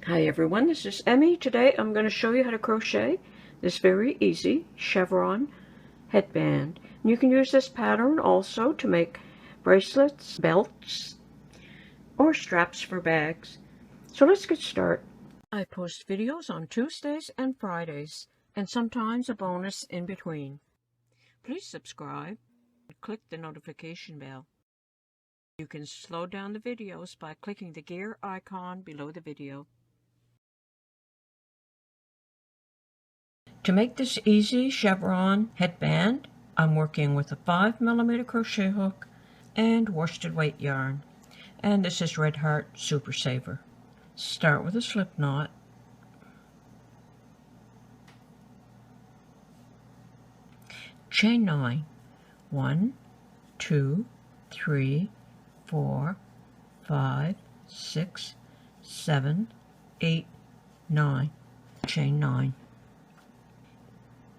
Hi everyone, this is Emmy. Today I'm going to show you how to crochet this very easy chevron headband. You can use this pattern also to make bracelets, belts, or straps for bags. So let's get started. I post videos on Tuesdays and Fridays, and sometimes a bonus in between. Please subscribe and click the notification bell. You can slow down the videos by clicking the gear icon below the video. To make this easy chevron headband, I'm working with a 5mm crochet hook and worsted weight yarn. And this is Red Heart Super Saver. Start with a slip knot. Chain 9. 1, 2, 3, 4, 5, 6, 7, 8, 9. Chain 9.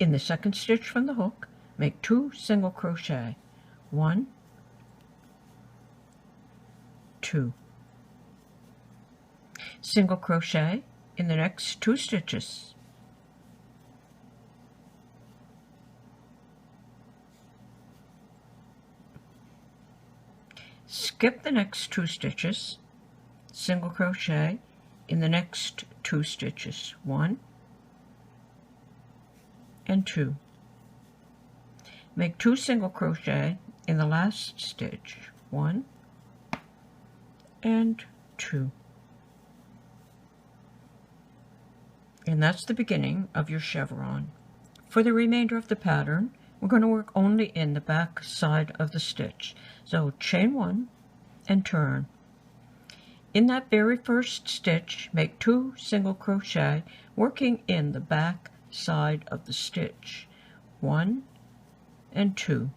In the second stitch from the hook, make 2 single crochet. 1, 2. Single crochet in the next 2 stitches. Skip the next 2 stitches. Single crochet in the next 2 stitches. 1 and 2. Make 2 single crochet in the last stitch. 1 and 2. And that's the beginning of your chevron. For the remainder of the pattern, we're going to work only in the back side of the stitch. So chain 1 and turn. In that very first stitch, make 2 single crochet working in the back side of the stitch. 1 and 2.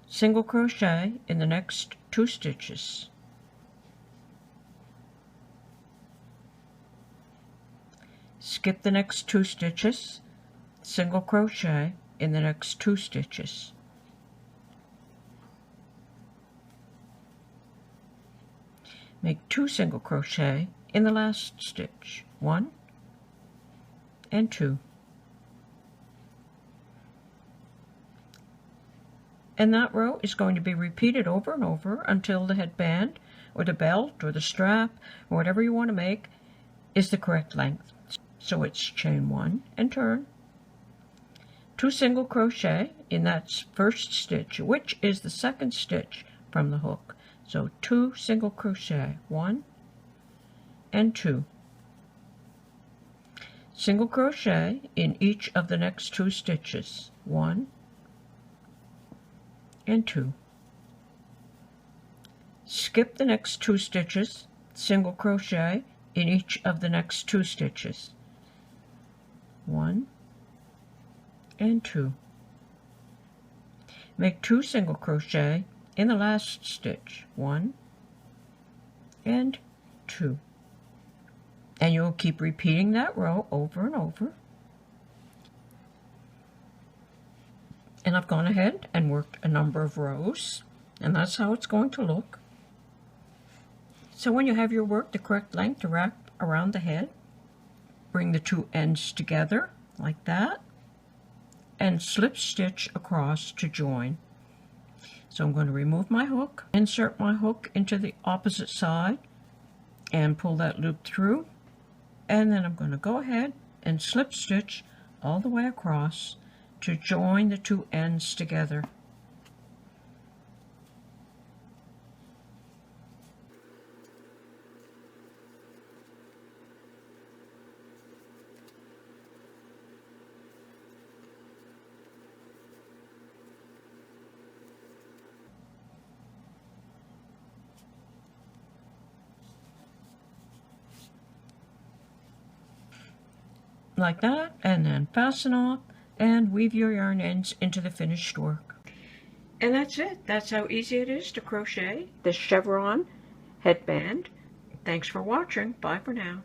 Single crochet in the next 2 stitches. Skip the next 2 stitches. Single crochet in the next 2 stitches. Make 2 single crochet in the last stitch. 1 and 2. And that row is going to be repeated over and over until the headband or the belt or the strap or whatever you want to make is the correct length. So it's chain 1 and turn. 2 single crochet in that first stitch, which is the second stitch from the hook. So 2 single crochet, 1 and 2. Single crochet in each of the next 2 stitches. 1 and 2. Skip the next 2 stitches. Single crochet in each of the next 2 stitches. 1 and 2. Make 2 single crochet in the last stitch. 1 and 2. And you'll keep repeating that row over and over. And I've gone ahead and worked a number of rows, and that's how it's going to look. So when you have your work the correct length to wrap around the head, bring the 2 ends together like that, and slip stitch across to join. So I'm going to remove my hook, insert my hook into the opposite side, and pull that loop through. And then I'm going to go ahead and slip stitch all the way across to join the 2 ends together. Like that, and then fasten off and weave your yarn ends into the finished work. And that's it. That's how easy it is to crochet the chevron headband. Thanks for watching. Bye for now.